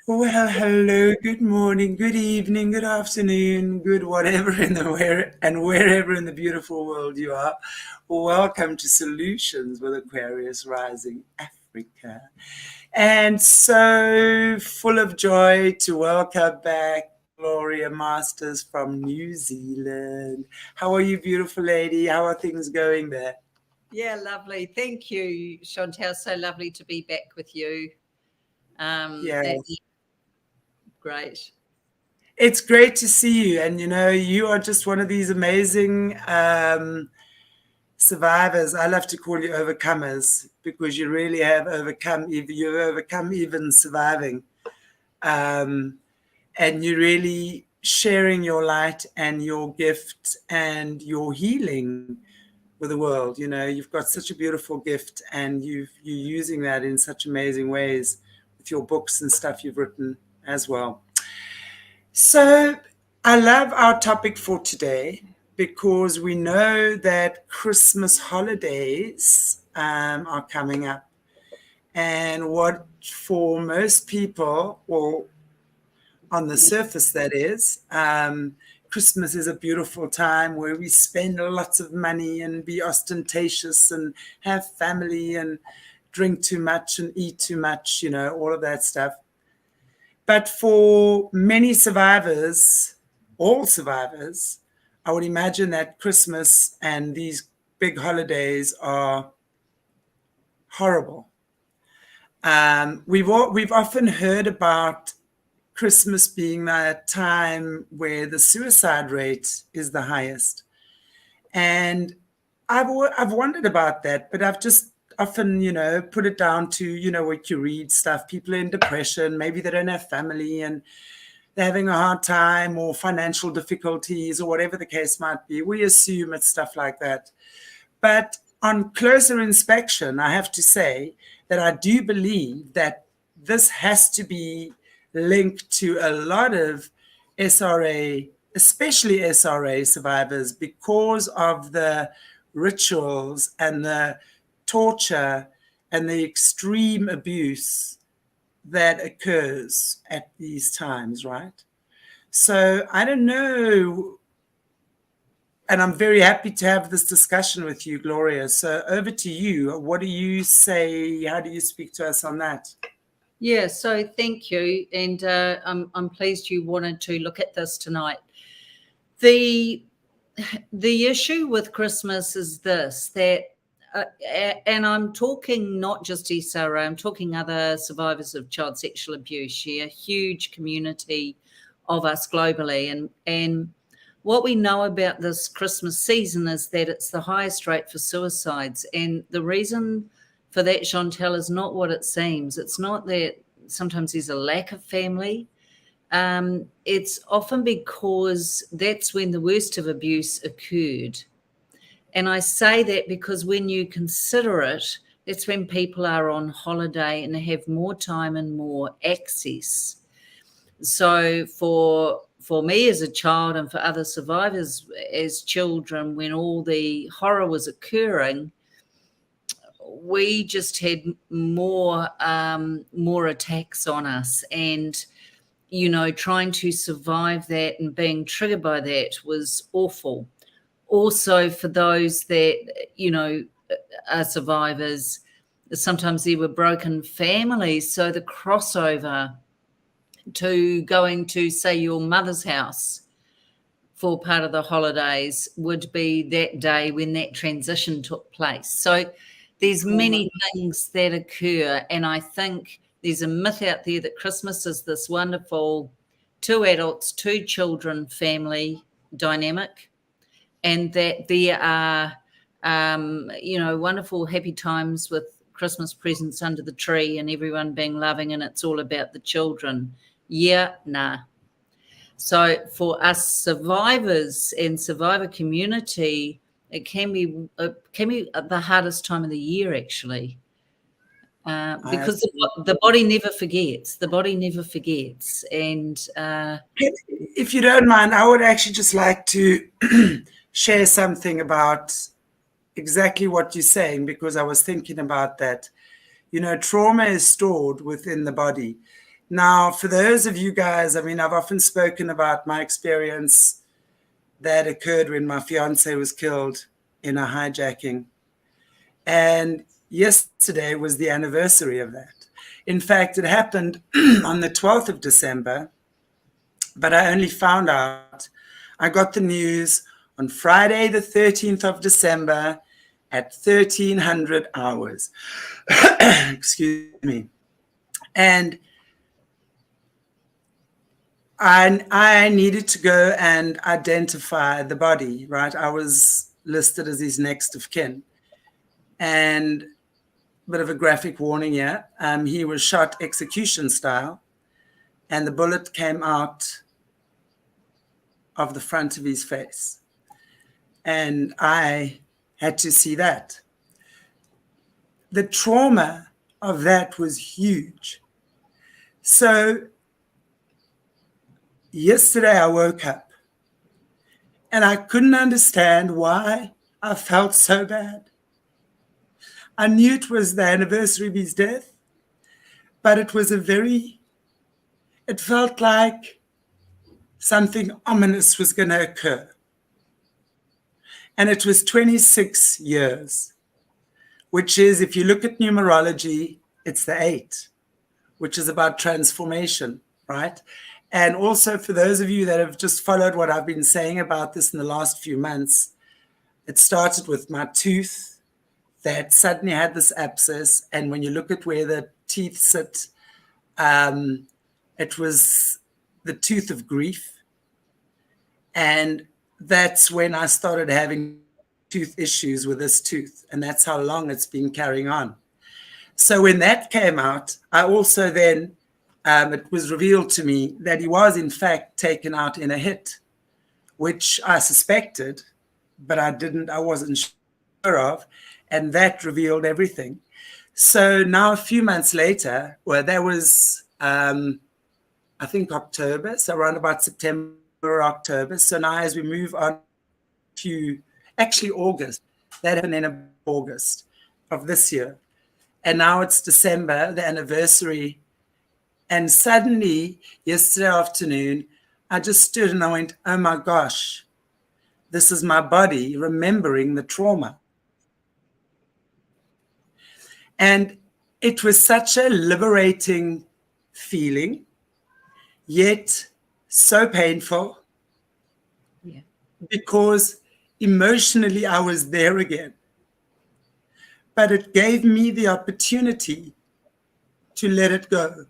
Well, hello, good morning, good evening, good afternoon, good whatever in the wherever in the beautiful world you are. Welcome to Solutions with Aquarius Rising Africa. And so full of joy to welcome back Gloria Masters from New Zealand. How are you, beautiful lady? How are things going there? Yeah, lovely. Thank you, Chantel. So lovely to be back with you. That's Yes. great. It's great to see you. And you are just one of these amazing survivors. I love to call you overcomers because you really have overcome. You've overcome even surviving, um, and you're really sharing your light and your gift and your healing with the world. You've got such a beautiful gift, and you're using that in such amazing ways with your books and stuff you've written as well. So I love our topic for today because we know that Christmas holidays are coming up. And what for most people, well, on the surface, that is, Christmas is a beautiful time where we spend lots of money and be ostentatious and have family and drink too much and eat too much, all of that stuff. But for many survivors, all survivors, I would imagine that Christmas and these big holidays are horrible. We've often heard about Christmas being that time where the suicide rate is the highest, and I've wondered about that, but I've just often, put it down to, what you read stuff. People are in depression, maybe they don't have family, and they're having a hard time or financial difficulties or whatever the case might be. We assume it's stuff like that. But on closer inspection, I have to say that I do believe that this has to be linked to a lot of SRA, especially SRA survivors, because of the rituals and the torture and the extreme abuse that occurs at these times, right? So I don't know. And I'm very happy to have this discussion with you, Gloria. So over to you. What do you say? How do you speak to us on that? Yeah, so thank you, and I'm pleased you wanted to look at this tonight. the The issue with Christmas is this that. And I'm talking not just SRA, I'm talking other survivors of child sexual abuse. Yeah, a huge community of us globally, and what we know about this Christmas season is that it's the highest rate for suicides. And the reason for that, Chantel, is not what it seems. It's not that sometimes there's a lack of family. It's often because that's when the worst of abuse occurred. And I say that because when you consider it, it's when people are on holiday and they have more time and more access. So for me as a child and for other survivors as children, when all the horror was occurring, we just had more attacks on us, and trying to survive that and being triggered by that was awful. Also, for those that are survivors, sometimes there were broken families, so the crossover to going to, say, your mother's house for part of the holidays would be that day when that transition took place. So there's Trauma. many things that occur, and I think there's a myth out there that Christmas is this wonderful two adults, two children family dynamic, and that there are wonderful happy times with Christmas presents under the tree and everyone being loving and it's all about the children. Yeah, nah. So for us survivors and survivor community, it can be the hardest time of the year, actually, I because absolutely. the body never forgets. The body never forgets, and If you don't mind, I would actually just like to share something about exactly what you're saying because I was thinking about that. Trauma is stored within the body. Now, for those of you guys, I mean, I've often spoken about my experience that occurred when my fiance was killed in a hijacking. And yesterday was the anniversary of that. In fact, it happened on the 12th of December, but I only found out, I got the news on Friday, the 13th of December at 1300 hours. Excuse me. And I needed to go and identify the body, right? I was listed as his next of kin. And a bit of a graphic warning here. He was shot execution style, and the bullet came out of the front of his face. And I had to see that. The trauma of that was huge. So yesterday I woke up and I couldn't understand why I felt so bad. I knew it was the anniversary of his death, but it felt like something ominous was going to occur. And it was 26 years, which is, if you look at numerology, it's the 8, which is about transformation, right? And also for those of you that have just followed what I've been saying about this in the last few months, it started with my tooth that suddenly had this abscess. And when you look at where the teeth sit, it was the tooth of grief. And that's when I started having tooth issues with this tooth. And that's how long it's been carrying on. So when that came out, I also then, it was revealed to me that he was in fact taken out in a hit, which I suspected, but I wasn't sure of. And that revealed everything. So now a few months later, well, that was, I think October, so around about September, October. So now as we move on to actually August, that happened in August of this year. And now it's December, the anniversary. And suddenly, yesterday afternoon, I just stood and I went, oh my gosh, this is my body remembering the trauma. And it was such a liberating feeling, yet so painful. Yeah. Because emotionally I was there again. But it gave me the opportunity to let it go.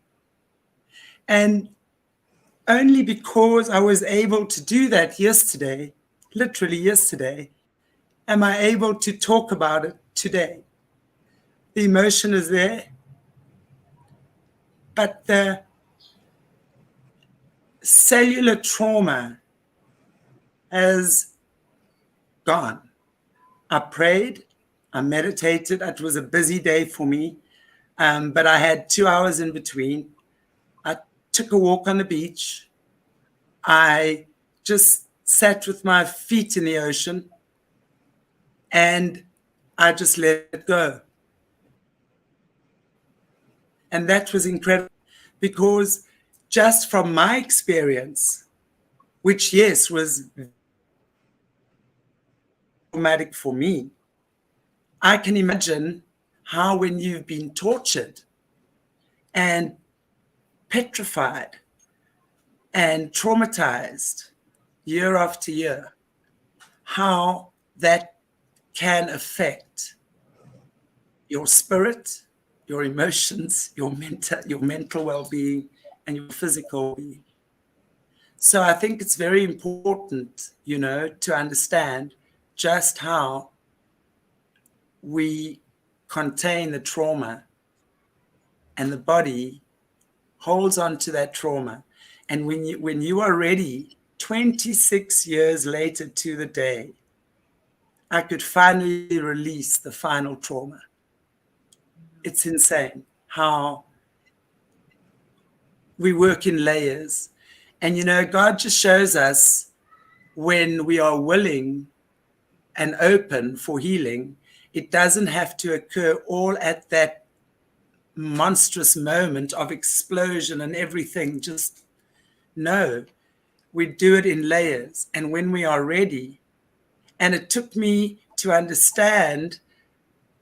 And only because I was able to do that yesterday, literally yesterday, am I able to talk about it today. The emotion is there, but the cellular trauma has gone. I prayed, I meditated. It was a busy day for me, but I had 2 hours in between. I took a walk on the beach. I just sat with my feet in the ocean, and I just let it go. And that was incredible, because just from my experience, which, yes, was traumatic for me, I can imagine how when you've been tortured and petrified and traumatized year after year, how that can affect your spirit, your emotions, your mental well-being, and your physical being. So I think it's very important, to understand just how we contain the trauma, and the body holds on to that trauma. And when you are ready, 26 years later to the day, I could finally release the final trauma. It's insane how we work in layers. And, God just shows us when we are willing and open for healing, it doesn't have to occur all at that monstrous moment of explosion and everything. Just no, we do it in layers. And when we are ready, and it took me to understand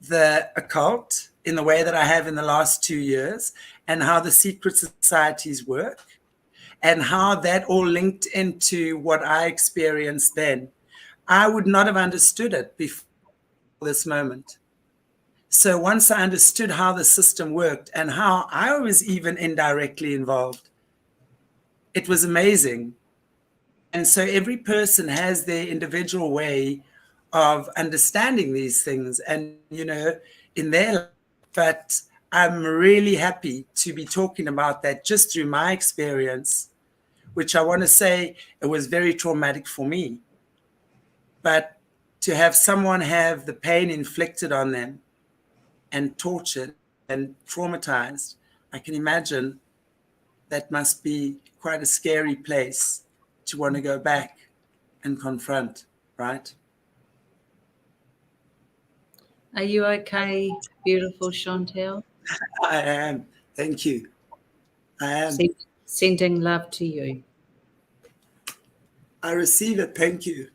the occult in the way that I have in the last 2 years, and how the secret societies work, and how that all linked into what I experienced then. I would not have understood it before this moment. So once I understood how the system worked and how I was even indirectly involved, it was amazing. And so every person has their individual way of understanding these things and, in their life. But I'm really happy to be talking about that just through my experience, which I want to say it was very traumatic for me. But to have someone have the pain inflicted on them and tortured and traumatized, I can imagine that must be quite a scary place to want to go back and confront, right? Are you okay, beautiful Chantel? I am. Thank you. I am. Sending love to you. I receive it. Thank you.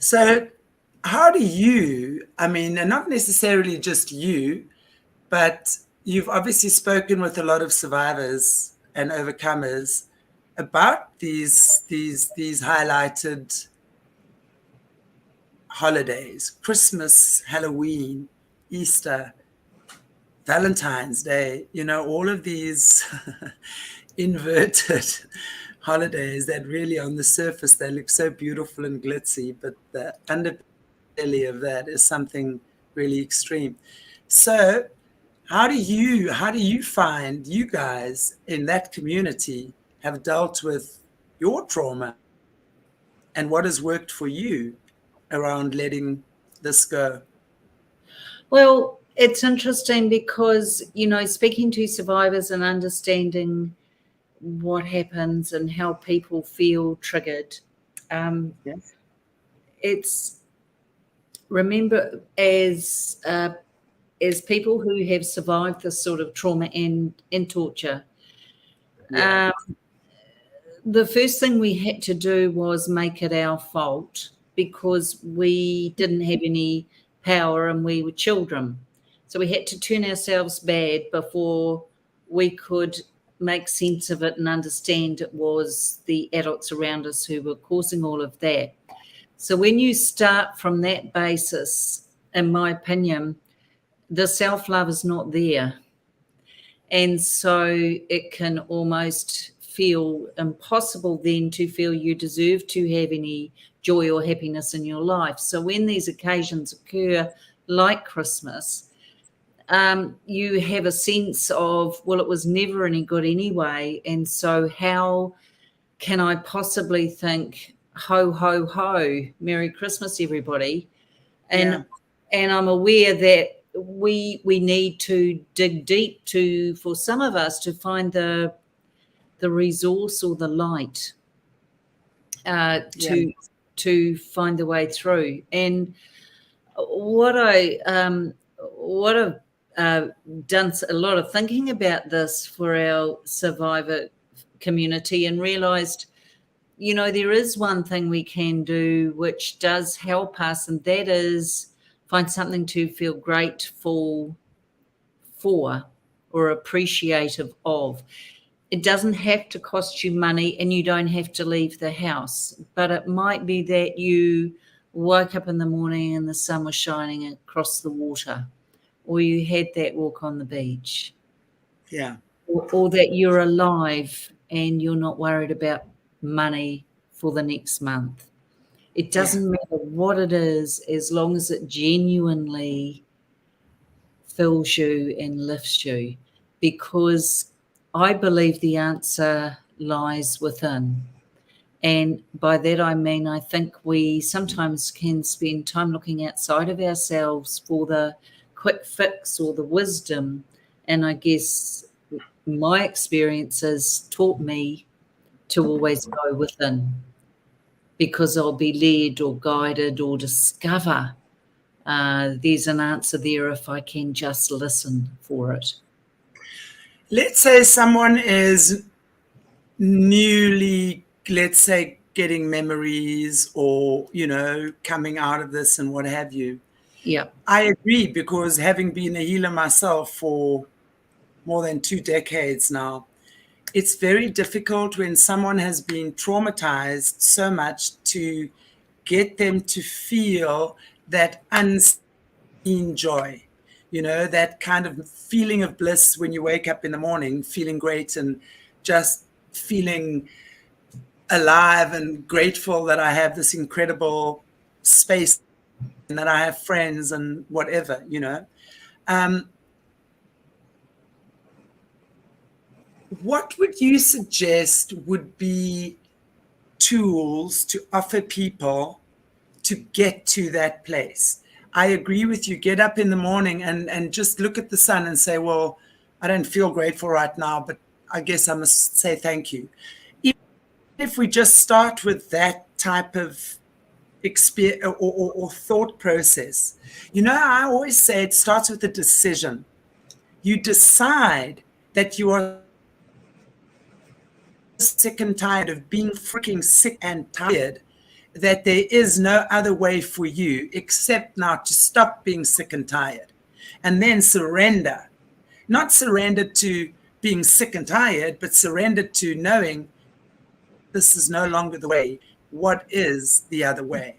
So, how do you, and not necessarily just you, but you've obviously spoken with a lot of survivors and overcomers about these highlighted holidays: Christmas, Halloween, Easter, Valentine's Day, all of these inverted holidays that really on the surface they look so beautiful and glitzy, but the underbelly of that is something really extreme. So how do you find you guys in that community have dealt with your trauma, and what has worked for you around letting this go? Well, it's interesting because, speaking to survivors and understanding what happens and how people feel triggered. Yes. It's remember as people who have survived this sort of trauma and torture. Yeah. The first thing we had to do was make it our fault because we didn't have any power and we were children. So we had to turn ourselves bad before we could make sense of it and understand it was the adults around us who were causing all of that. So when you start from that basis, in my opinion, the self-love is not there. And so it can almost feel impossible then to feel you deserve to have any joy or happiness in your life. So when these occasions occur, like Christmas, you have a sense of, well, it was never any good anyway. And so how can I possibly think, ho, ho, ho, Merry Christmas, everybody? And I'm aware that we need to dig deep for some of us to find the resource or the light to find the way through. And what I've done a lot of thinking about this for our survivor community and realized, there is one thing we can do which does help us, and that is find something to feel grateful for or appreciative of. It doesn't have to cost you money and you don't have to leave the house, but it might be that you woke up in the morning and the sun was shining across the water, or you had that walk on the beach. Yeah. Or that you're alive and you're not worried about money for the next month. It doesn't matter what it is, as long as it genuinely fills you and lifts you, because I believe the answer lies within. And by that I mean, I think we sometimes can spend time looking outside of ourselves for the quick fix or the wisdom. And I guess my experiences taught me to always go within. because I'll be led or guided or discover there's an answer there if I can just listen for it. Let's say someone is newly, let's say, getting memories or, coming out of this and what have you. Yeah. I agree, because having been a healer myself for more than 2 decades now, it's very difficult when someone has been traumatized so much to get them to feel that unseen joy, that kind of feeling of bliss when you wake up in the morning, feeling great and just feeling alive and grateful that I have this incredible space and that I have friends and whatever. What would you suggest would be tools to offer people to get to that place? I agree with you. Get up in the morning and just look at the sun and say, well, I don't feel grateful right now, but I guess I must say thank you. Even if we just start with that type of experience or thought process, I always say it starts with a decision. You decide that you are sick and tired of being freaking sick and tired, that there is no other way for you except now to stop being sick and tired, and then surrender. Not surrender to being sick and tired, but surrender to knowing this is no longer the way. What is the other way?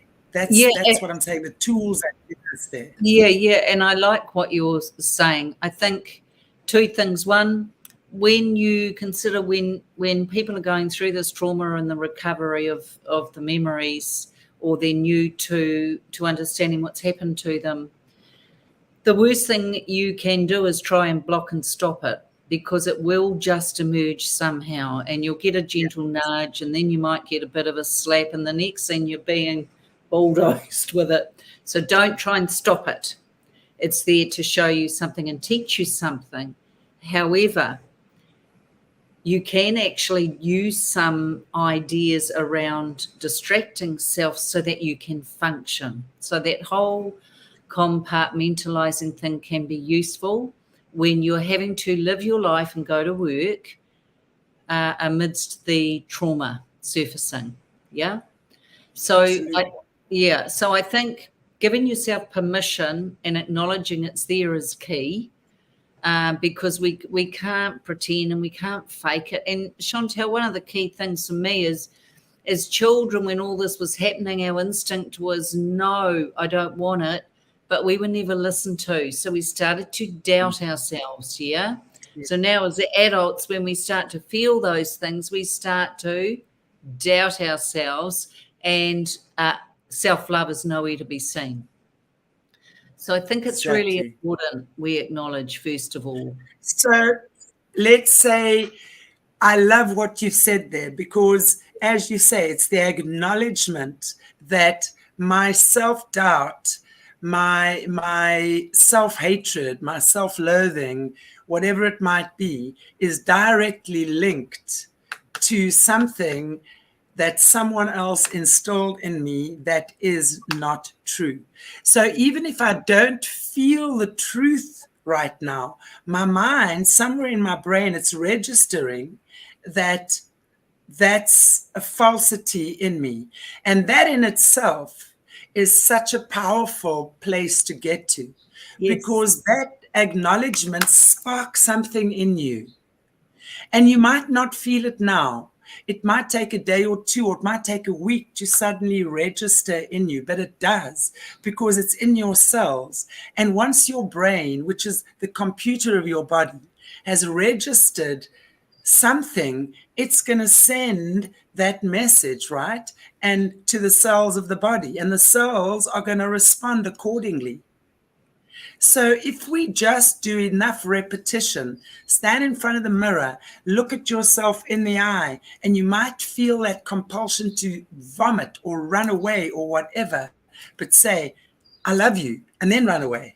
Yeah. That's what I'm saying. The tools that get us there. Yeah. And I like what you're saying. I think 2 things. One, when you consider when people are going through this trauma and the recovery of the memories, or they're new to understanding what's happened to them, the worst thing you can do is try and block and stop it, because it will just emerge somehow, and you'll get a gentle nudge, and then you might get a bit of a slap, and the next thing you're being bulldozed with it. So don't try and stop it. It's there to show you something and teach you something. However, you can actually use some ideas around distracting self so that you can function. So that whole compartmentalizing thing can be useful when you're having to live your life and go to work amidst the trauma surfacing. Yeah. So I think giving yourself permission and acknowledging it's there is key. Because we can't pretend and we can't fake it. And Chantel, one of the key things for me is, as children, when all this was happening, our instinct was, no, I don't want it, but we were never listened to. So we started to doubt ourselves, yeah? So now as adults, when we start to feel those things, we start to doubt ourselves, and self-love is nowhere to be seen. So I think it's really important we acknowledge, first of all. So let's say, I love what you said there, because as you say, it's the acknowledgement that my self-doubt, my self-hatred, my self-loathing, whatever it might be, is directly linked to something that someone else instilled in me that is not true. So even if I don't feel the truth right now, my mind, somewhere in my brain, it's registering that that's a falsity in me. And that in itself is such a powerful place to get to, because that acknowledgement sparks something in you. And you might not feel it now. It might take a day or 2, or it might take a week to suddenly register in you, but it does, because it's in your cells. And once your brain, which is the computer of your body, has registered something, it's going to send that message, right? And to the cells of the body, and the cells are going to respond accordingly. So if we just do enough repetition, stand in front of the mirror, look at yourself in the eye, and you might feel that compulsion to vomit or run away or whatever, but say, I love you, and then run away.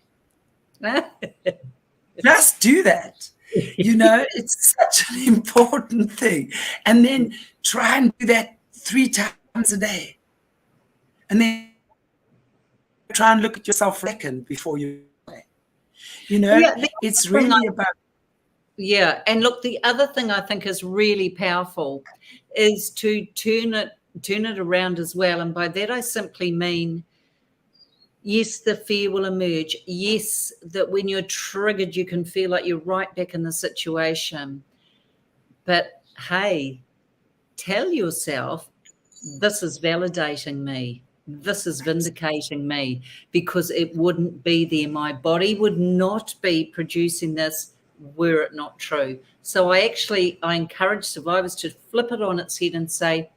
Just do that. It's such an important thing. And then try and do that 3 times a day. And then try and look at yourself for a second before you say. You know, Yeah, the it's other thing really about. yeah, and look, the other thing I think is really powerful is to turn it around as well. And by that I simply mean, yes, the fear will emerge. Yes, that when you're triggered, you can feel like you're right back in the situation. But hey, tell yourself, this is validating me. This is vindicating me, because it wouldn't be there. My body would not be producing this were it not true. So I encourage survivors to flip it on its head and say,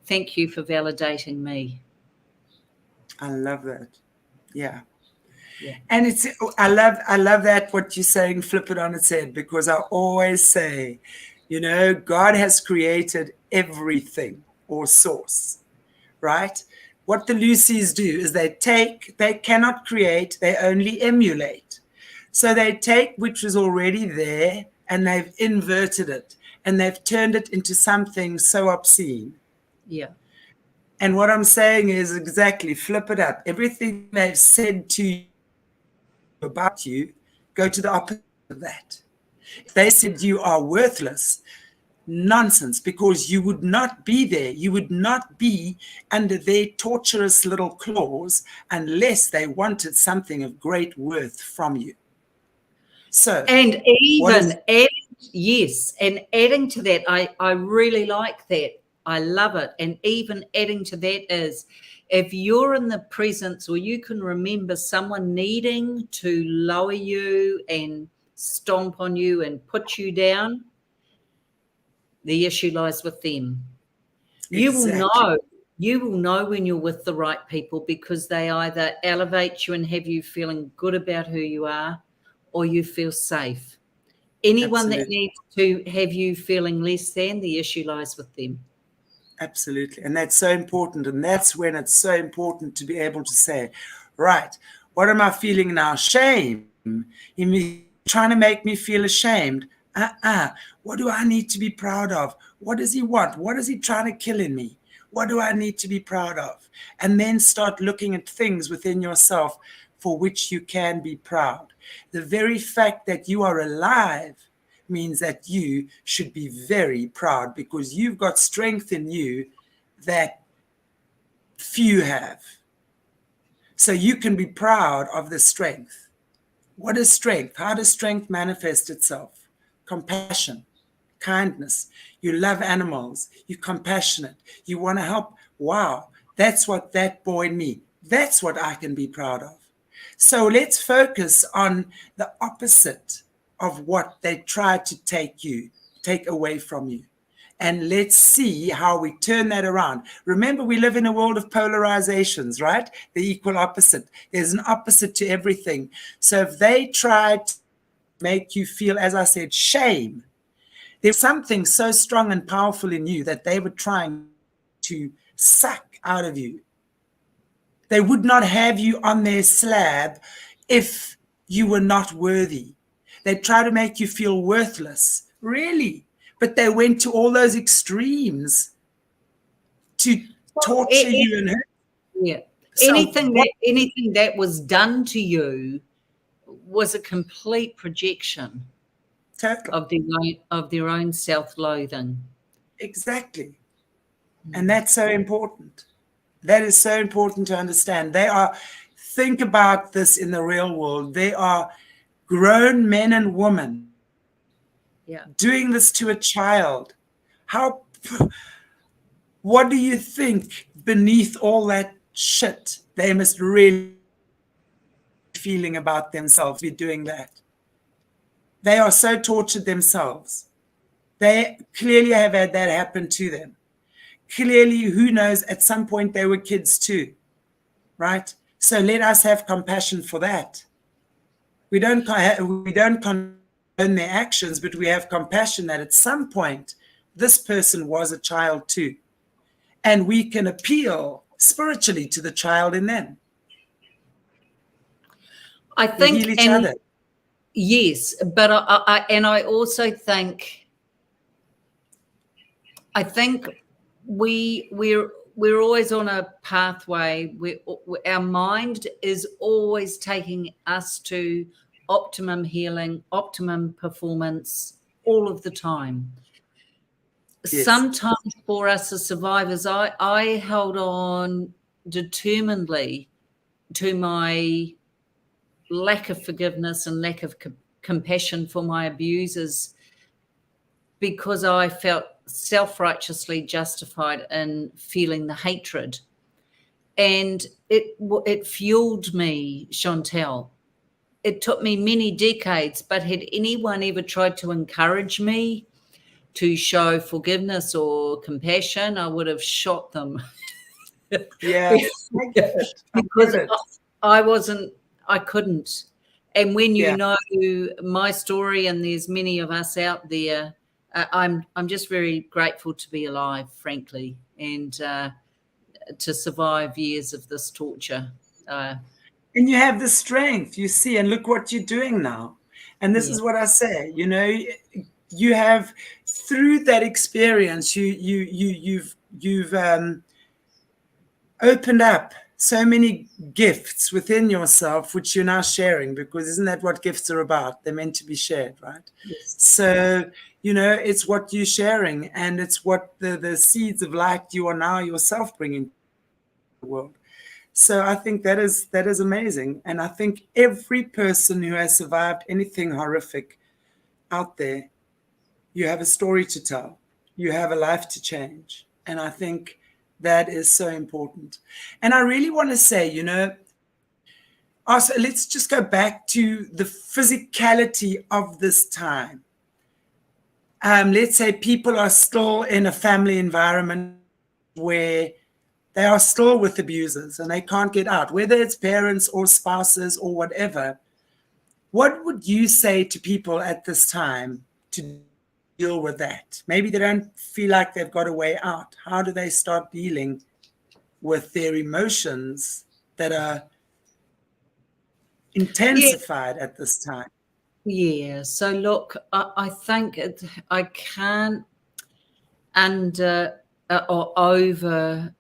thank you for validating me. I love that. Yeah. Yeah. And it's I love that what you're saying, flip it on its head, because I always say, God has created everything or source, right? What the Lucy's do is they cannot create, they only emulate. So they take which was already there and they've inverted it and they've turned it into something so obscene. Yeah. And what I'm saying is exactly flip it up. Everything they've said to you about you, go to the opposite of that. If they said you are worthless, nonsense, because you would not be there. You would not be under their torturous little claws unless they wanted something of great worth from you. So, And what is even adding, yes, and adding to that, I really like that. I love it. And even adding to that is, if you're in the presence, or you can remember someone needing to lower you and stomp on you and put you down, the issue lies with them. You will exactly, know. You will know when you're with the right people, because they either elevate you and have you feeling good about who you are, or you feel safe. Anyone that absolutely, needs to have you feeling less than, the issue lies with them. absolutely. And that's so important. And that's when it's so important to be able to say, right, what am I feeling now? Shame. He's trying to make me feel ashamed. What do I need to be proud of? What does he want? What is he trying to kill in me? What do I need to be proud of? And then start looking at things within yourself for which you can be proud. The very fact that you are alive means that you should be very proud, because you've got strength in you that few have. So you can be proud of the strength. What is strength? How does strength manifest itself? Compassion, kindness. You love animals. You're compassionate. You want to help. Wow, that's what that boy in me. That's what I can be proud of. So let's focus on the opposite of what they try to take away from you. And let's see how we turn that around. Remember, we live in a world of polarizations, right? The equal opposite. There's an opposite to everything. So if they try to make you feel, as I said, shame, there's something so strong and powerful in you that they were trying to suck out of you. They would not have you on their slab if you were not worthy. They try to make you feel worthless, really. But they went to all those extremes to Well, torture you and hurt. yeah. So what? Anything that was done to you was a complete projection Total. of their own self-loathing. Exactly. And that's so important. That is so important to understand. Think about this in the real world. They are grown men and women Yeah. doing this to a child. How, what do you think beneath all that shit they must really be feeling about themselves be doing that? They are so tortured themselves. They clearly have had that happen to them. Clearly, who knows, at some point they were kids too, right? So let us have compassion for that. We don't condone their actions, but we have compassion that at some point this person was a child too, and we can appeal spiritually to the child in them. I We heal think, each and other. yes, but I also think, we we're always on a pathway. Our mind is always taking us to optimum healing, optimum performance all of the time. Yes. Sometimes for us as survivors, I held on determinedly to my lack of forgiveness and lack of compassion for my abusers, because I felt self-righteously justified in feeling the hatred. And it fueled me, Chantel. It took me many decades, but had anyone ever tried to encourage me to show forgiveness or compassion, I would have shot them. Yeah, I get it. I Because get it. I couldn't. And when you Yeah. know my story, and there's many of us out there, I'm just very grateful to be alive, frankly, and to survive years of this torture. And you have the strength, you see, and look what you're doing now. And this Yeah, is what I say, you have, through that experience, you've opened up so many gifts within yourself, which you're now sharing, because isn't that what gifts are about? They're meant to be shared, right? yes. So, it's what you're sharing, and it's what the seeds of light you are now yourself bringing to the world. So I think that is amazing. And I think every person who has survived anything horrific out there, you have a story to tell. You have a life to change. And I think that is so important. And I really want to say, also, let's just go back to the physicality of this time. Let's say people are still in a family environment where they are still with abusers and they can't get out, whether it's parents or spouses or whatever. What would you say to people at this time to deal with that? Maybe they don't feel like they've got a way out. How do they start dealing with their emotions that are Yeah, intensified at this time? yeah. So look, I think I can't under or over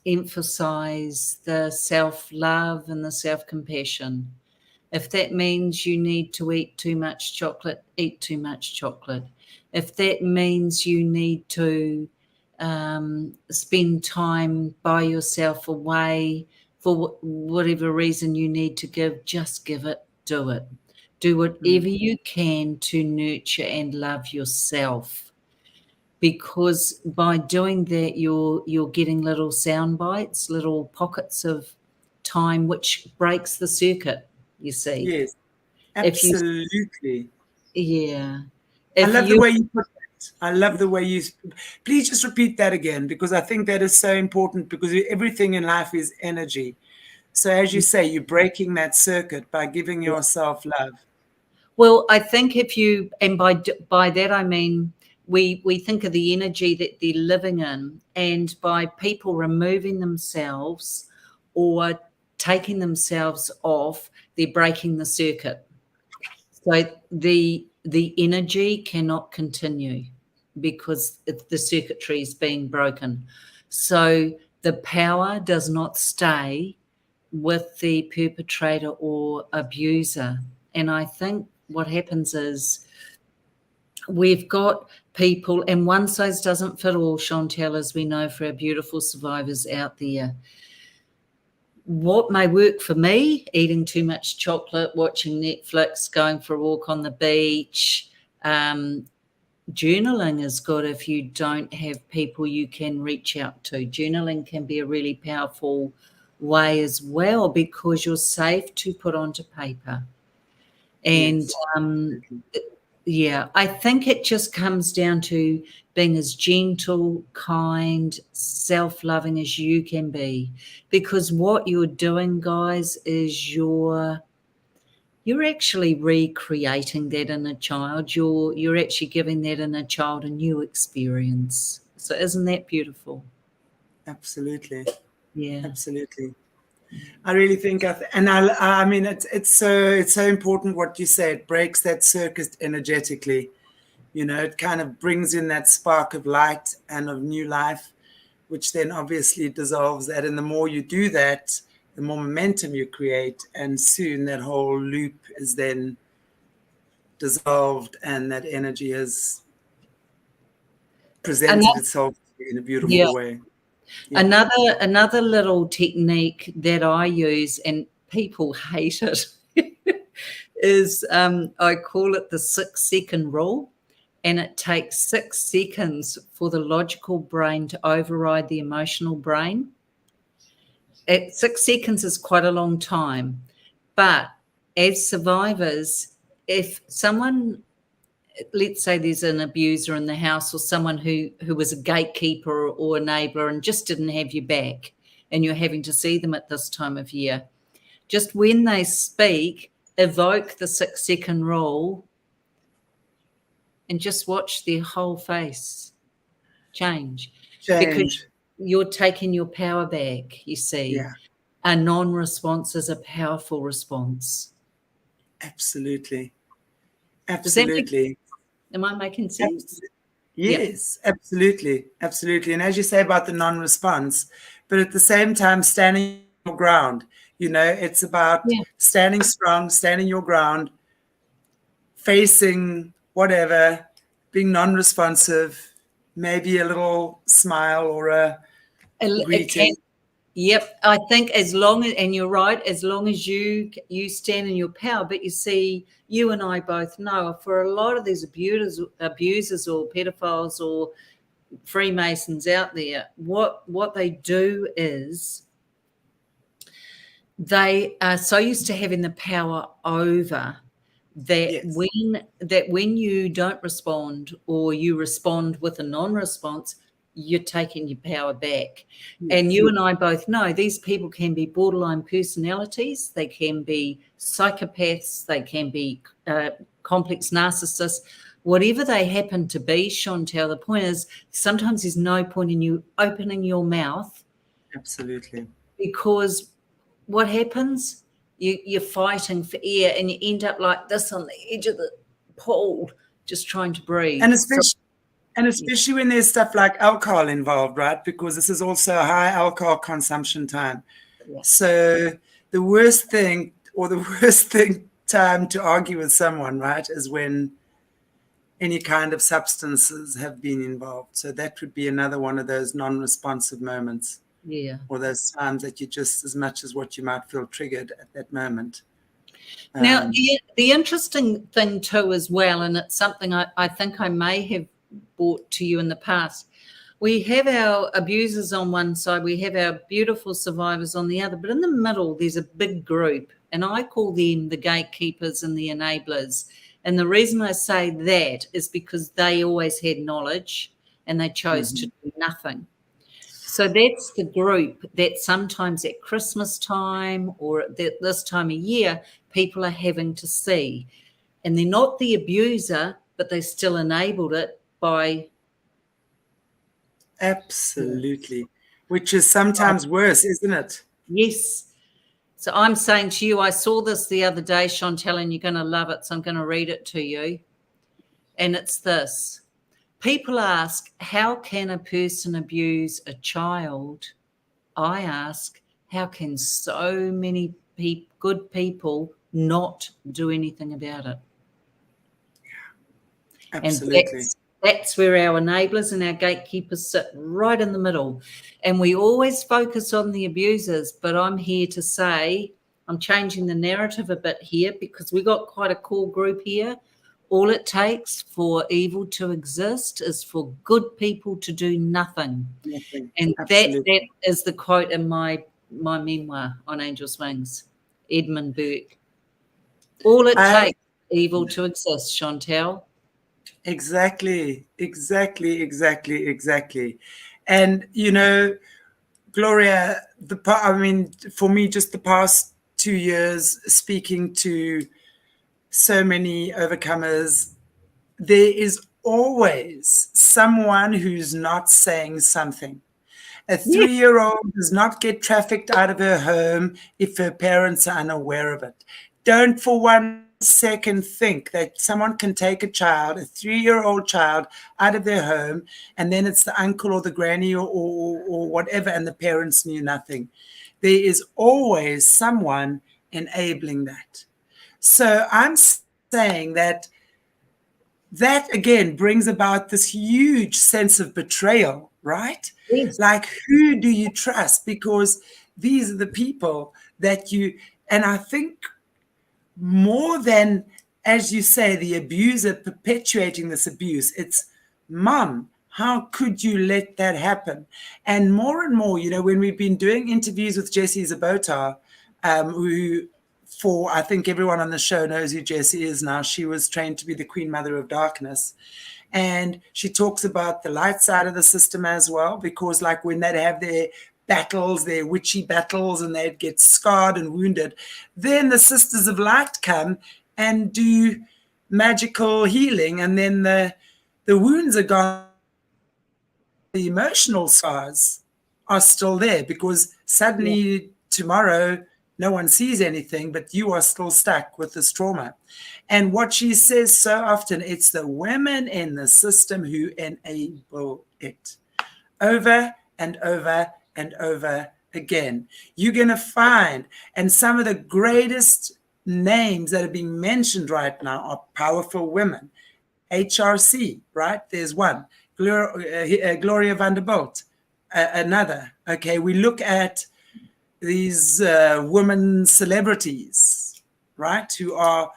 emphasize the self-love and the self-compassion. If that means you need to eat too much chocolate, eat too much chocolate. If that means you need to spend time by yourself away for whatever reason you need to give, just give it, do it. Do whatever you can to nurture and love yourself, because by doing that you're getting little sound bites, little pockets of time, which breaks the circuit, you see. Yes, If you absolutely. Yeah, I if love the you way you put that. I love the way you. Please just repeat that again, because I think that is so important, because everything in life is energy. So as you say, you're breaking that circuit by giving yourself love. Well, I think if you, and by that I mean we think of the energy that they're living in, and by people removing themselves or taking themselves off, they're breaking the circuit. So the energy cannot continue because the circuitry is being broken. So the power does not stay with the perpetrator or abuser. And I think what happens is we've got people, and one size doesn't fit all, Chantel, as we know, for our beautiful survivors out there. What may work for me, eating too much chocolate, watching Netflix, going for a walk on the beach, journaling is good if you don't have people you can reach out to. Journaling can be a really powerful way as well, because you're safe to put onto paper. And Yes. yeah, I think it just comes down to being as gentle, kind, self-loving as you can be, because what you're doing, guys, is you're actually recreating that inner child. You're actually giving that inner child a new experience. So isn't that beautiful? Absolutely. Yeah. Absolutely. I really think, and I mean, it's so important what you say. It breaks that circuit energetically. It kind of brings in that spark of light and of new life. which then obviously dissolves that. And the more you do that, the more momentum you create. And soon that whole loop is then dissolved and that energy has presented Another, itself in a yeah, beautiful way. Yeah. another little technique that I use, and people hate it, is I call it the 6-second rule. And it takes 6 seconds for the logical brain to override the emotional brain. 6 seconds is quite a long time. But as survivors, if someone, let's say there's an abuser in the house, or someone who was a gatekeeper or enabler and just didn't have your back, and you're having to see them at this time of year, just when they speak, evoke the 6-second rule and just watch their whole face change, because Change. you're taking your power back. You see, Yeah. a non-response is a powerful response. Absolutely. Does that make, Absolutely. am I making sense? Absolutely. Yeah. Yes, absolutely. Absolutely. And as you say about the non response, but at the same time, standing your ground, it's about Yeah. standing strong, standing your ground, facing whatever, being non responsive, maybe a little smile or a It can. greeting. Yep, I think as long as, and you're right, as long as you stand in your power. But you see, you and I both know, for a lot of these abusers or pedophiles or Freemasons out there, what they do is they are so used to having the power over that Yes. when you don't respond, or you respond with a non-response, you're taking your power back. And Yes. you and I both know these people can be borderline personalities, they can be psychopaths, they can be complex narcissists, whatever they happen to be. Chantel, the point is, sometimes there's no point in you opening your mouth, Absolutely. because what happens? You're fighting for air, and you end up like this on the edge of the pool, just trying to breathe. And So, especially And yeah, especially when there's stuff like alcohol involved, right? Because this is also a high alcohol consumption time. yeah, So the worst thing, or the worst thing time to argue with someone, right, is when any kind of substances have been involved. So that would be another one of those non-responsive moments, yeah. or those times that you just, as much as what you might feel triggered at that moment. Now, Um, the interesting thing too, as well, and it's something I think I may have brought to you in the past. We have our abusers on one side, we have our beautiful survivors on the other, but in the middle, there's a big group, and I call them the gatekeepers and the enablers. And the reason I say that is because they always had knowledge and they chose to mhm. do nothing. So that's the group that sometimes at Christmas time or at this time of year, people are having to see. And they're not the abuser, but they still enabled it by, yeah. Absolutely. Which is sometimes worse, isn't it? Yes. So I'm saying to you, I saw this the other day, Chantel, and you're going to love it. So I'm going to read it to you. And it's this. People ask, how can a person abuse a child? I ask, how can so many good people not do anything about it? And Absolutely. that's where our enablers and our gatekeepers sit, right in the middle. And we always focus on the abusers, but I'm here to say, I'm changing the narrative a bit here, because we got quite a cool group here. All it takes for evil to exist is for good people to do nothing. Nothing. And that Absolutely. is the quote in my memoir on Angel's Wings, Edmund Burke. All it I takes evil to exist, Chantel. Exactly, exactly, exactly, exactly. And Gloria, I mean, for me, just the past 2 years, speaking to so many overcomers, there is always someone who's not saying something. A Yeah. 3-year-old does not get trafficked out of her home if her parents are unaware of it. Don't for one second think that someone can take a child, a 3-year-old child, out of their home, and then it's the uncle or the granny or whatever, and the parents knew nothing. There is always someone enabling that. So I'm saying that again brings about this huge sense of betrayal, right? Yes. Like, who do you trust? Because these are the people that you, and I think more than, as you say, the abuser perpetuating this abuse, it's mum, how could you let that happen? And more, when we've been doing interviews with Jessie Zabotar, who, for I think everyone on the show knows who Jessie is now. She was trained to be the Queen Mother of Darkness. And she talks about the light side of the system as well, because like when they'd have their battles, their witchy battles, and they'd get scarred and wounded, then the Sisters of Light come and do magical healing, and then the wounds are gone, the emotional scars are still there, because suddenly tomorrow no one sees anything, but you are still stuck with this trauma. And what she says so often, it's the women in the system who enable it over and over and over again. You're going to find, and some of the greatest names that are being mentioned right now are powerful women. HRC, right? There's one. Gloria Vanderbilt, another. Okay, we look at these women celebrities, right, who are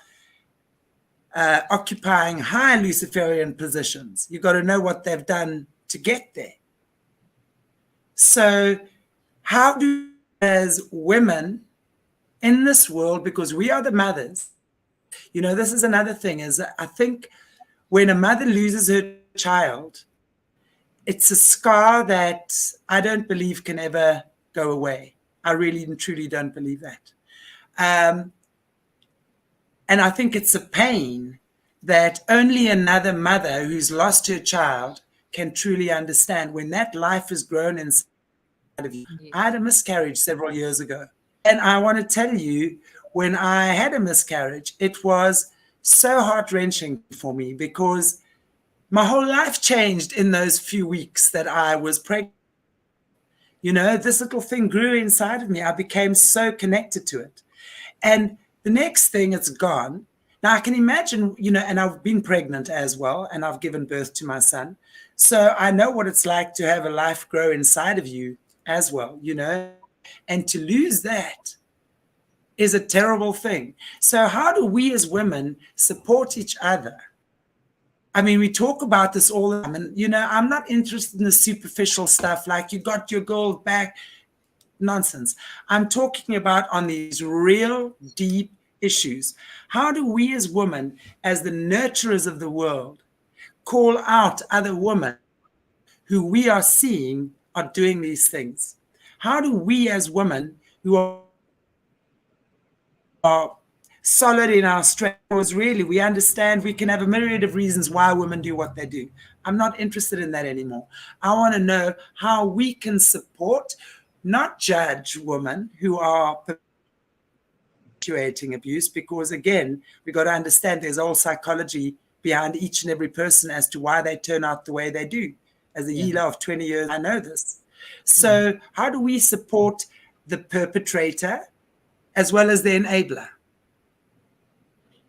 occupying high Luciferian positions. You've got to know what they've done to get there. So how do, as women in this world, because we are the mothers, this is another thing, is I think when a mother loses her child, it's a scar that I don't believe can ever go away. I really and truly don't believe that. And I think it's a pain that only another mother who's lost her child can truly understand, when that life has grown inside of you. Yes. I had a miscarriage several years ago. And I want to tell you, when I had a miscarriage, it was so heart-wrenching for me, because my whole life changed in those few weeks that I was pregnant. This little thing grew inside of me. I became so connected to it. And the next thing, it's gone. Now I can imagine, and I've been pregnant as well, and I've given birth to my son. So I know what it's like to have a life grow inside of you as well, and to lose that is a terrible thing. So how do we as women support each other? I mean, we talk about this all the time, and, I'm not interested in the superficial stuff, like you got your gold back, nonsense. I'm talking about on these real deep issues. How do we as women, as the nurturers of the world, call out other women who we are seeing are doing these things? How do we as women who are solid in our strength, because really we understand we can have a myriad of reasons why women do what they do. I'm not interested in that anymore. I want to know how we can support, not judge women who are perpetuating abuse, because again, we got to understand there's all psychology behind each and every person as to why they turn out the way they do. As a healer of 20 years, I know this. So how do we support the perpetrator as well as the enabler?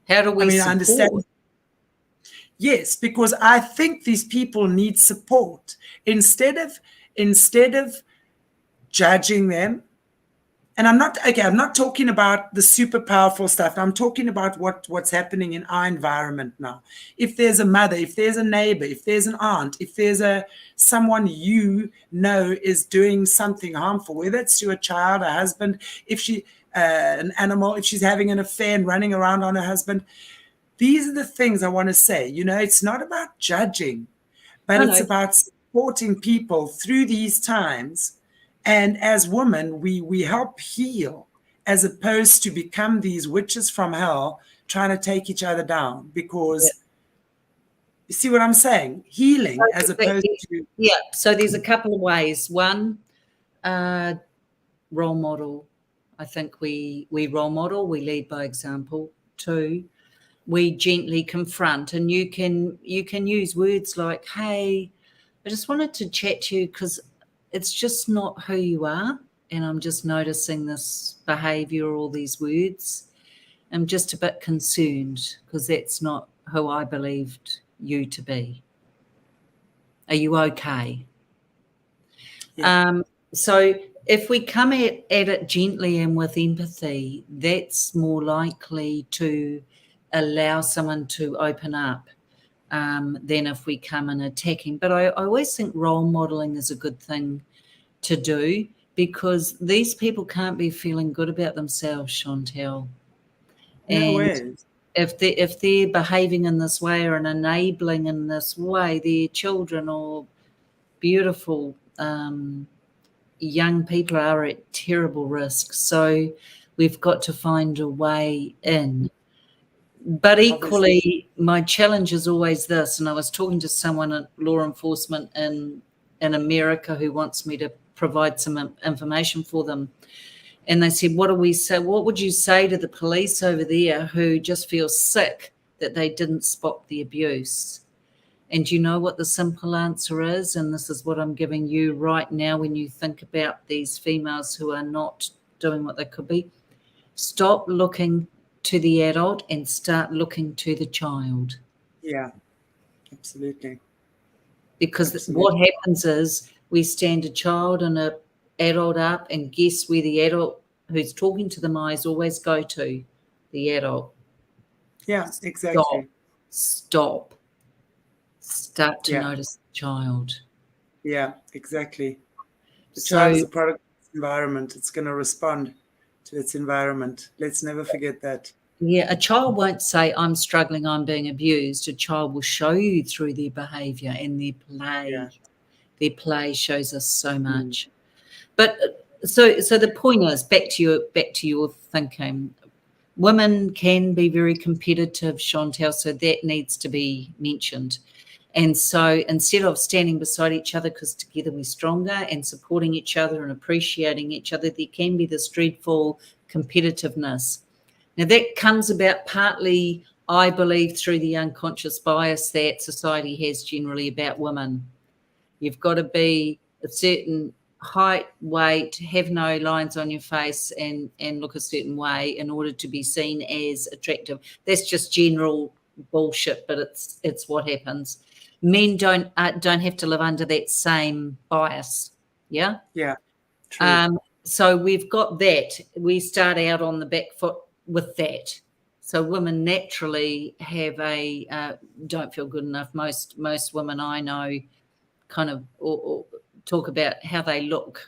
How do we support? I understand. Yes, because I think these people need support. Instead of judging them, and I'm not talking about the super powerful stuff. I'm talking about what's happening in our environment now. If there's a mother, if there's a neighbor, if there's an aunt, if there's someone is doing something harmful, whether it's to a child, a husband, if she an animal, if she's having an affair and running around on her husband. These are the things I want to say. It's not about judging, but it's about supporting people through these times. And as women, we help heal, as opposed to become these witches from hell trying to take each other down. Because you see what I'm saying? Healing as opposed to... Yeah, so there's a couple of ways. One, role model. I think we role model, we lead by example. Two, we gently confront, and you can use words like, hey, I just wanted to chat to you because it's just not who you are, and I'm just noticing this behavior, all these words. I'm just a bit concerned because that's not who I believed you to be. Are you okay? Yeah. So if we come at it gently and with empathy, that's more likely to allow someone to open up than if we come in attacking. But I always think role modeling is a good thing to do, because these people can't be feeling good about themselves, Chantel. No And ways. if they're behaving in this way or enabling in this way, their children or beautiful young people are at terrible risk. So we've got to find a way in. But Obviously. equally, my challenge is always this, and I was talking to someone at law enforcement in America who wants me to provide some information for them. And they said, what do we say? What would you say to the police over there who just feel sick that they didn't spot the abuse? And you know what the simple answer is? And this is what I'm giving you right now when you think about these females who are not doing what they could be. Stop looking to the adult and start looking to the child. Yeah, absolutely. Because what Absolutely. happens is we stand a child and an adult up, and guess where the adult who's talking to them eyes always go to? The adult. Yeah, Stop. exactly. Stop. Start to Yeah, notice the child. yeah, exactly. The child is So a product of its environment. It's going to respond to its environment. Let's never forget that. yeah, a child won't say, I'm struggling, I'm being abused. A child will show you through their behavior and their play. Yeah. Their play shows us so Mm. much. But so the point is, back to your thinking. Women can be very competitive, Chantel, so that needs to be mentioned. And so instead of standing beside each other, because together we're stronger, and supporting each other and appreciating each other, there can be this dreadful competitiveness. Now, that comes about partly, I believe, through the unconscious bias that society has generally about women. You've got to be a certain height, weight, have no lines on your face, and look a certain way in order to be seen as attractive. That's just general bullshit, but it's what happens. Men don't have to live under that same bias. Yeah. Yeah, true. So we've got that. We start out on the back foot with that. So women naturally have a don't feel good enough. Most women I know kind of or talk about how they look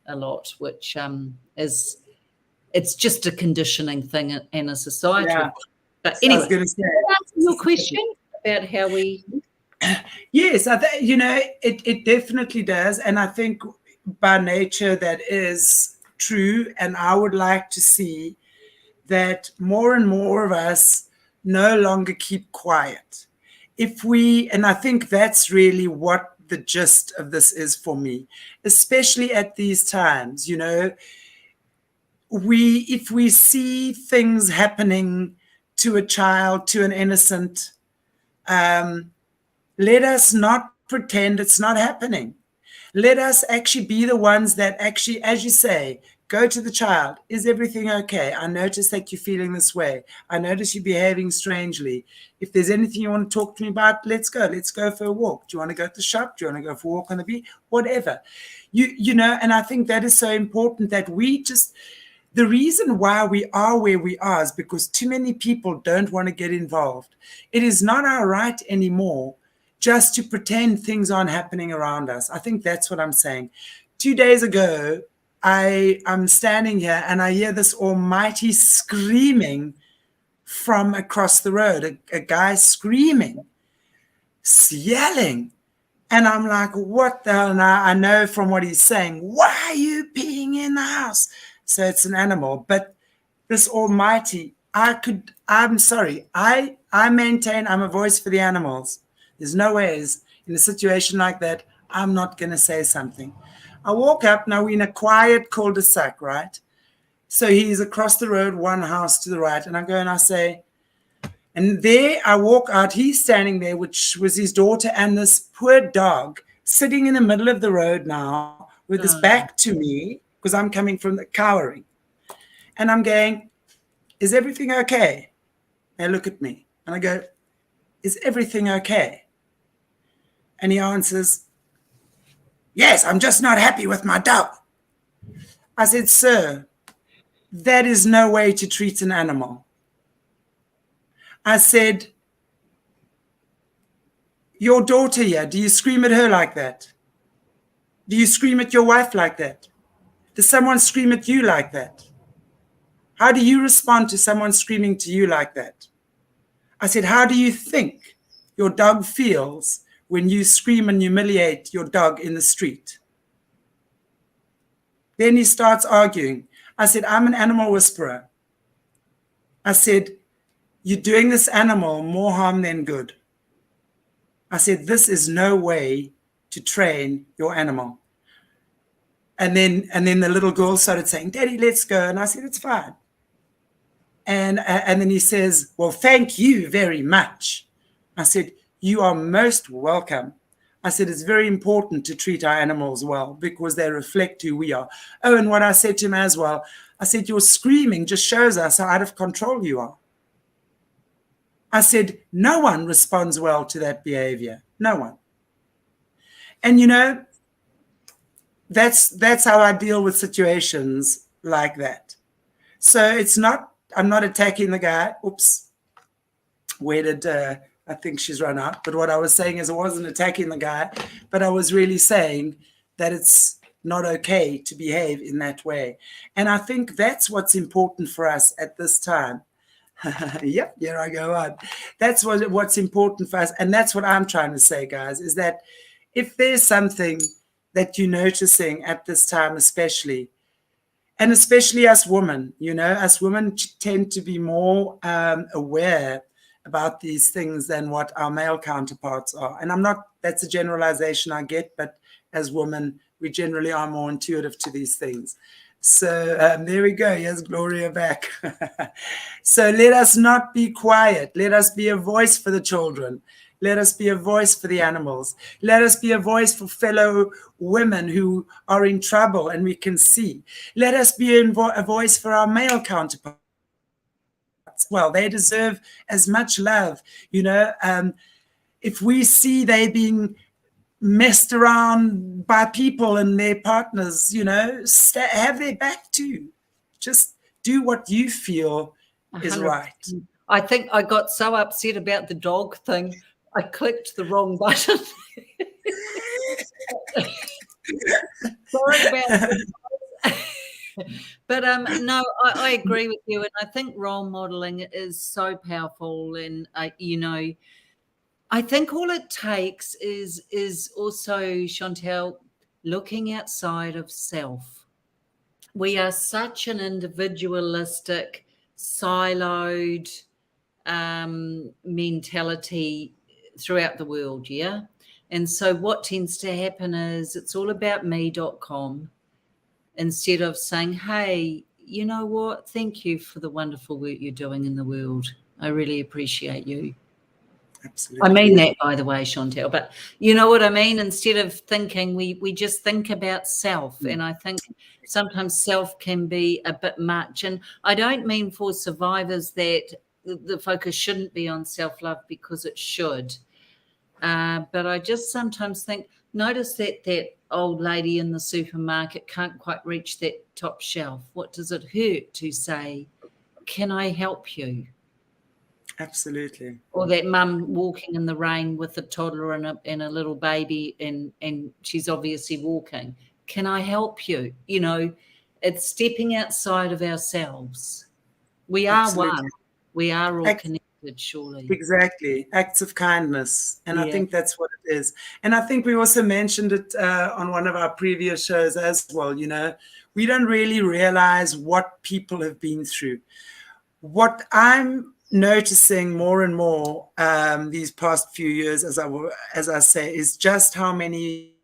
a lot, which is it's just a conditioning thing and a societal. Yeah. But I was anyway, going to say, does that answer your question about how we? yes, it definitely does. And I think by nature that is true. And I would like to see that more and more of us no longer keep quiet. And I think that's really what the gist of this is for me, especially at these times, if we see things happening to a child, to an innocent, um, let us not pretend it's not happening. Let us actually be the ones that actually, as you say, go to the child. Is everything okay? I notice that you're feeling this way. I notice you're behaving strangely. If there's anything you want to talk to me about, let's go. Let's go for a walk. Do you want to go to the shop? Do you want to go for a walk on the beach? Whatever. And I think that is so important that we just, the reason why we are where we are is because too many people don't want to get involved. It is not our right anymore just to pretend things aren't happening around us. I think that's what I'm saying. 2 days ago, I'm standing here and I hear this almighty screaming from across the road, a guy screaming, yelling. And I'm like, what the hell? And I know from what he's saying, why are you peeing in the house? So it's an animal. But this almighty, I'm sorry, I maintain I'm a voice for the animals. There's no ways in a situation like that, I'm not going to say something. I walk up, now we're in a quiet cul-de-sac, right? So he's across the road, one house to the right. And I go and I say, And there I walk out, he's standing there, which was his daughter, and this poor dog sitting in the middle of the road now with his Oh, back to me because I'm coming from the cowering. And I'm going, is everything okay? They look at me and I go, is everything okay? And he answers, yes, I'm just not happy with my dog. I said, sir, that is no way to treat an animal. I said, your daughter here, do you scream at her like that? Do you scream at your wife like that? Does someone scream at you like that? How do you respond to someone screaming to you like that? I said, how do you think your dog feels when you scream and humiliate your dog in the street? Then he starts arguing. I said, I'm an animal whisperer. I said, you're doing this animal more harm than good. I said, this is no way to train your animal. And then the little girl started saying, Daddy, let's go. And I said, it's fine. And then he says, well, thank you very much. I said, you are most welcome. I said, it's very important to treat our animals well because they reflect who we are. Oh, and what I said to him as well, I said, your screaming just shows us how out of control you are. I said, no one responds well to that behavior. No one. And, you know, that's how I deal with situations like that. So it's not, I'm not attacking the guy. Oops. Where did, I think she's run out. But what I was saying is I wasn't attacking the guy, but I was really saying that it's not okay to behave in that way. And I think that's what's important for us at this time. Yep, here I go on. That's what's important for us. And that's what I'm trying to say, guys, is that if there's something that you're noticing at this time, especially, and especially us women, you know, us women tend to be more aware about these things than what our male counterparts are. And I'm not, that's a generalization I get, but as women, we generally are more intuitive to these things. So there we go. Here's Gloria back. So let us not be quiet. Let us be a voice for the children. Let us be a voice for the animals. Let us be a voice for fellow women who are in trouble and we can see. Let us be a voice for our male counterparts. Well, they deserve as much love. You know, if we see they being messed around by people and their partners, you know, have their back too. Just do what you feel is 100%. right. I think I got so upset about the dog thing, I clicked the wrong button. Sorry about that. But no, I agree with you, and I think role modeling is so powerful. And you know, I think all it takes is also, Chantel, looking outside of self. We are such an individualistic, siloed mentality throughout the world, yeah? And so what tends to happen is it's all about me.com instead of saying, hey, you know what? Thank you for the wonderful work you're doing in the world. I really appreciate you. Absolutely. I mean that, by the way, Chantel, but you know what I mean? Instead of thinking, we just think about self. And I think sometimes self can be a bit much. And I don't mean for survivors that the focus shouldn't be on self-love, because it should. But I just sometimes think, notice that old lady in the supermarket can't quite reach that top shelf. What does it hurt to say, can I help you? Absolutely. Or that mum walking in the rain with a toddler and a little baby, and she's obviously walking. Can I help you? You know, it's stepping outside of ourselves. We are Absolutely. one. We are all connected, surely. Exactly. Acts of kindness. And I Yeah. think that's what it is. And I think we also mentioned it on one of our previous shows as well. You know, we don't really realize what people have been through. What I'm noticing more and more these past few years, as I say, is just how many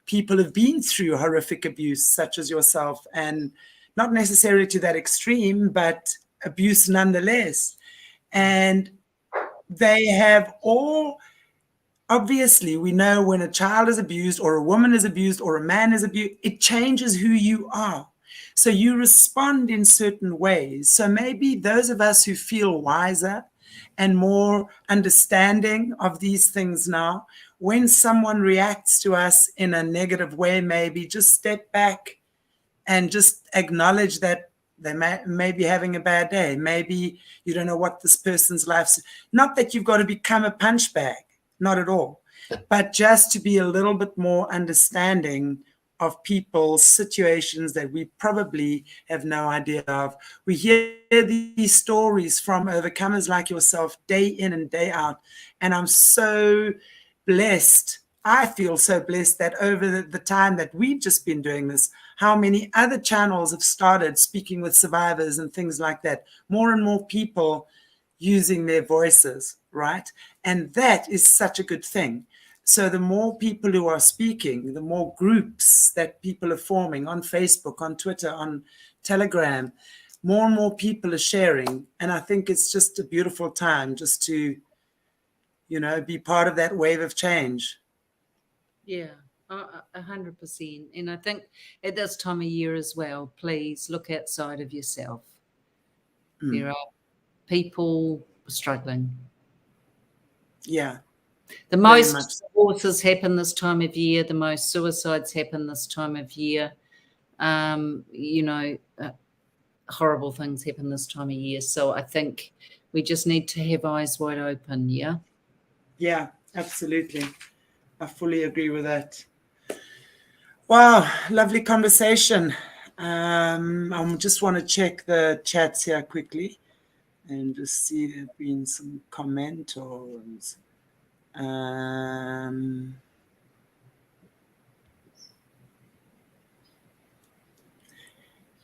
people have been through horrific abuse, such as yourself, and not necessarily to that extreme, but abuse nonetheless. And they have all, obviously, we know when a child is abused or a woman is abused or a man is abused, it changes who you are. So you respond in certain ways. So maybe those of us who feel wiser and more understanding of these things now, when someone reacts to us in a negative way, maybe just step back and just acknowledge that they may be having a bad day. Maybe you don't know what this person's life's. Not that you've got to become a punch bag, not at all, but just to be a little bit more understanding of people's situations that we probably have no idea of. We hear these stories from overcomers like yourself day in and day out, and I'm so blessed. I feel so blessed that over the time that we've just been doing this, how many other channels have started speaking with survivors and things like that. More and more people using their voices, right? And that is such a good thing. So the more people who are speaking, the more groups that people are forming on Facebook, on Twitter, on Telegram, more and more people are sharing. And I think it's just a beautiful time just to, be part of that wave of change. Yeah, 100%. And I think at this time of year as well, please look outside of yourself. There are people struggling. Yeah, The very much. most divorces happen this time of year. The most suicides happen this time of year. You know, horrible things happen this time of year. So I think we just need to have eyes wide open. Yeah. Yeah, absolutely. I fully agree with that. Wow, lovely conversation. I just want to check the chats here quickly and just see there have been some commentors.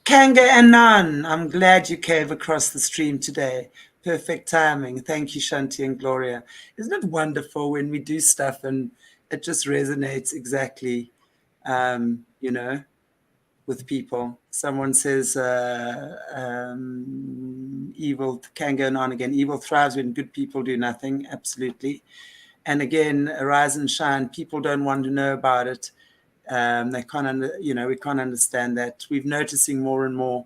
Kanga Anan, I'm glad you came across the stream today. Perfect timing. Thank you, Shanti and Gloria. Isn't it wonderful when we do stuff and it just resonates exactly, you know, with people? Someone says, evil can go on again. Evil thrives when good people do nothing. Absolutely. And again, rise and shine. People don't want to know about it. They can't, we can't understand that. We're noticing more and more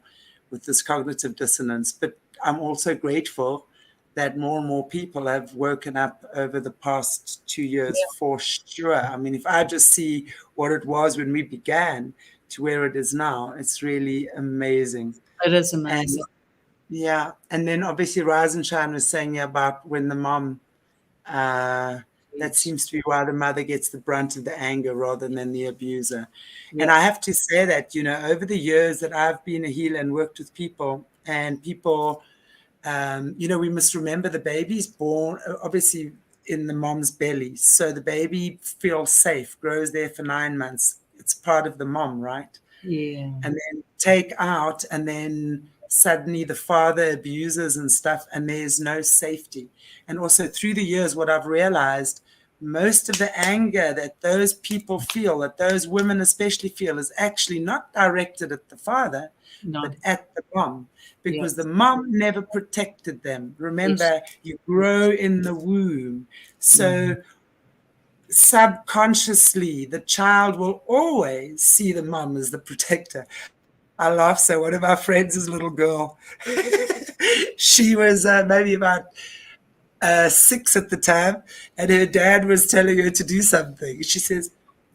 with this cognitive dissonance. But I'm also grateful that more and more people have woken up over the past 2 years for sure. I mean, if I just see what it was when we began to where it is now, it's really amazing. It is And amazing. yeah, and then obviously Rise and Shine was saying about when the mom, that seems to be why the mother gets the brunt of the anger rather than the abuser. And I have to say that, over the years that I've been a healer and worked with people, and people, we must remember the baby's born, obviously, in the mom's belly. So the baby feels safe, grows there for 9 months. It's part of the mom, right? Yeah. And then take out, and then suddenly the father abuses and stuff, and there's no safety. And also through the years, what I've realized, most of the anger that those people feel, that those women especially feel, is actually not directed at the father, No. but at the mom, because Yes. the mom never protected them. Yes. Remember, you grow in the womb. So Mm. subconsciously, the child will always see the mom as the protector. I laugh. So one of our friends, is a little girl. She was maybe about 6 at the time, and her dad was telling her to do something. She says,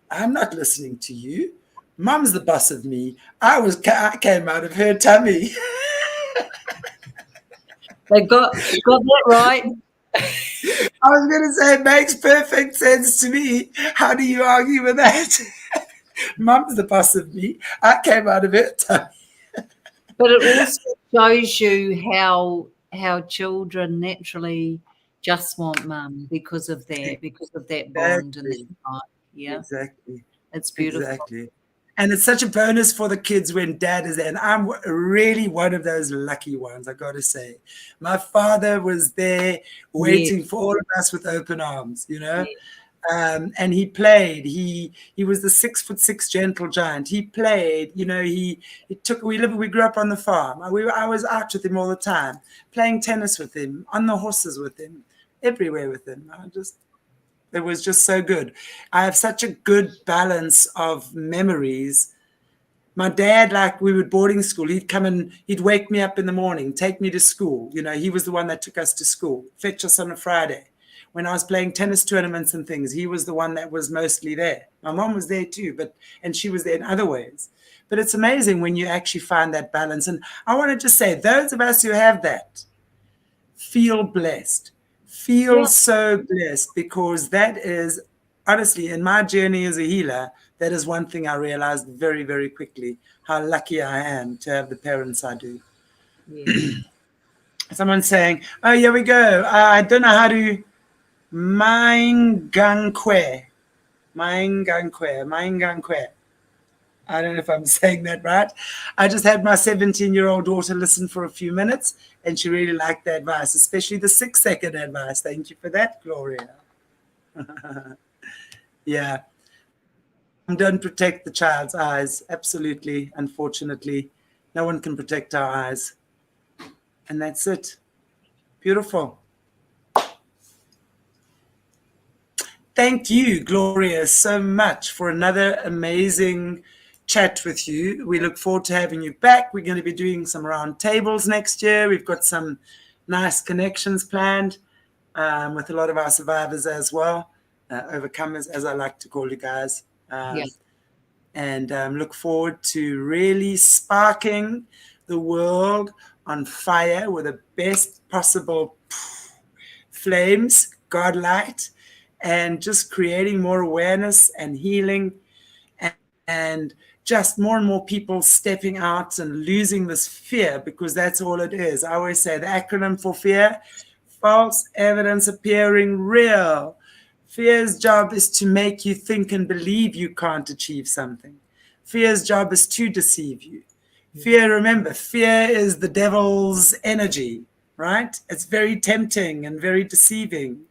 "I'm not listening to you. Mom's the boss of me. I came out of her tummy." They got that right. I was going to say, it makes perfect sense to me. How do you argue with that? Mom's the boss of me. I came out of her tummy. But it also shows you how children naturally just want mum because of that bond and that Exactly. time. Yeah. Exactly. It's beautiful. Exactly. And it's such a bonus for the kids when dad is there. And I'm really one of those lucky ones, I got to say. My father was there Yeah. waiting for all of us with open arms. Yeah. And he played. He was the 6'6" gentle giant. He played. He took. We grew up on the farm. I was out with him all the time, playing tennis with him, on the horses with him, everywhere with him. It was just so good. I have such a good balance of memories. My dad, like we were boarding school, he'd come and he'd wake me up in the morning, take me to school. He was the one that took us to school, fetch us on a Friday. When I was playing tennis tournaments and things, he was the one that was mostly there. My mom was there too, and she was there in other ways. But it's amazing when you actually find that balance. And I want to just say, those of us who have that, feel blessed. Feel Yeah. so blessed, because that is honestly, in my journey as a healer, that is one thing I realized very, very quickly, how lucky I am to have the parents I do. Yes. Someone's saying, oh, here we go. I don't know how to Maingankwe. Maingankwe. I don't know if I'm saying that right. I just had my 17-year-old daughter listen for a few minutes, and she really liked the advice, especially the 6-second advice. Thank you for that, Gloria. Yeah. Don't protect the child's eyes. Absolutely. Unfortunately, no one can protect our eyes. And that's it. Beautiful. Thank you, Gloria, so much for another amazing chat with you. We look forward to having you back. We're going to be doing some round tables next year. We've got some nice connections planned with a lot of our survivors as well, overcomers, as I like to call you guys. Yeah. And look forward to really sparking the world on fire with the best possible flames, God light, and just creating more awareness and healing, and just more and more people stepping out and losing this fear, because that's all it is. I always say the acronym for fear: false evidence appearing real. Fear's job is to make you think and believe you can't achieve something. Fear's job is to deceive you. Fear, remember, fear is the devil's energy, right? It's very tempting and very deceiving.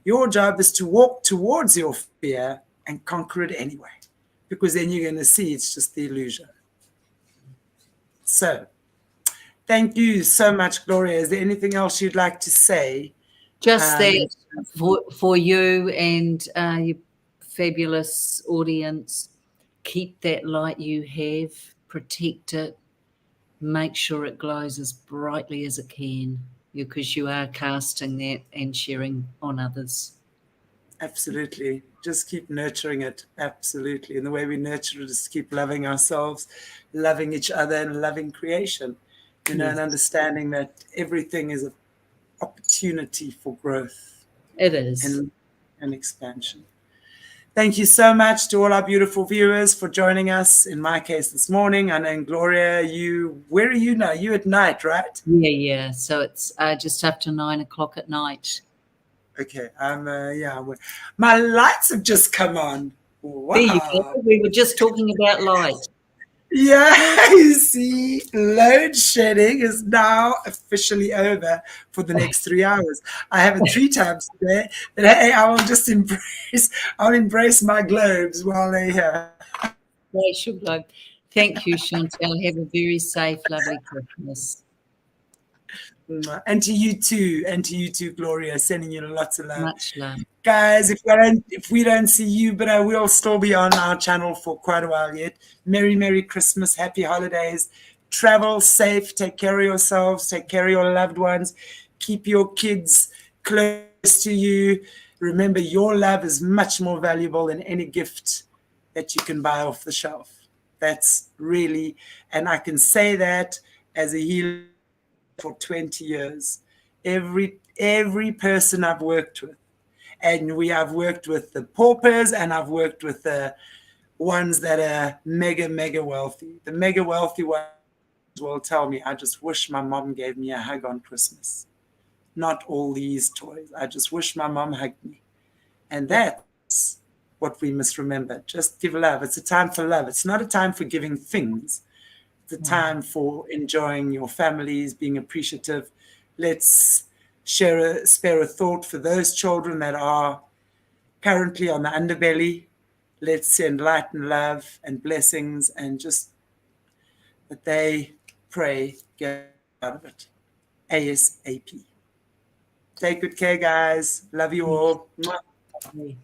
Your job is to walk towards your fear and conquer it anyway, because then you're going to see it's just the illusion. So, thank you so much, Gloria. Is there anything else you'd like to say? Just that In- for you and your fabulous audience, keep that light you have, protect it, make sure it glows as brightly as it can, because you are casting that and sharing on others. Absolutely. Just keep nurturing it. Absolutely. And the way we nurture it is to keep loving ourselves, loving each other, and loving creation. And Yes, understanding that everything is an opportunity for growth it is. and expansion. Thank you so much to all our beautiful viewers for joining us. In my case this morning, I know Gloria, where are you now? You at night, right? Yeah. So it's just after 9 o'clock at night. Okay. My lights have just come on. There you go. Wow. We were just talking about light. Yeah, you see, load shedding is now officially over for the next 3 hours. I have it 3 times today, but hey, I'll embrace my globes while they're here. They should go. Thank you, Chantel. Have a very safe, lovely Christmas. And to you too, Gloria, sending you lots of love. Much love. Guys, if we don't see you, but I will still be on our channel for quite a while yet. Merry Christmas, happy holidays. Travel safe, take care of yourselves, take care of your loved ones, keep your kids close to you. Remember, your love is much more valuable than any gift that you can buy off the shelf. That's really, and I can say that as a healer for 20 years. Every person I've worked with, and we have worked with the paupers, and I've worked with the ones that are mega wealthy. The mega wealthy ones will tell me, I just wish my mom gave me a hug on Christmas. Not all these toys. I just wish my mom hugged me. And that's what we must remember. Just give love. It's a time for love. It's not a time for giving things. It's a time for enjoying your families, being appreciative. Let's spare a thought for those children that are currently on the underbelly. Let's send light and love and blessings, and just that they pray, get out of it ASAP. Take good care, guys. Love you all. Mwah. Okay.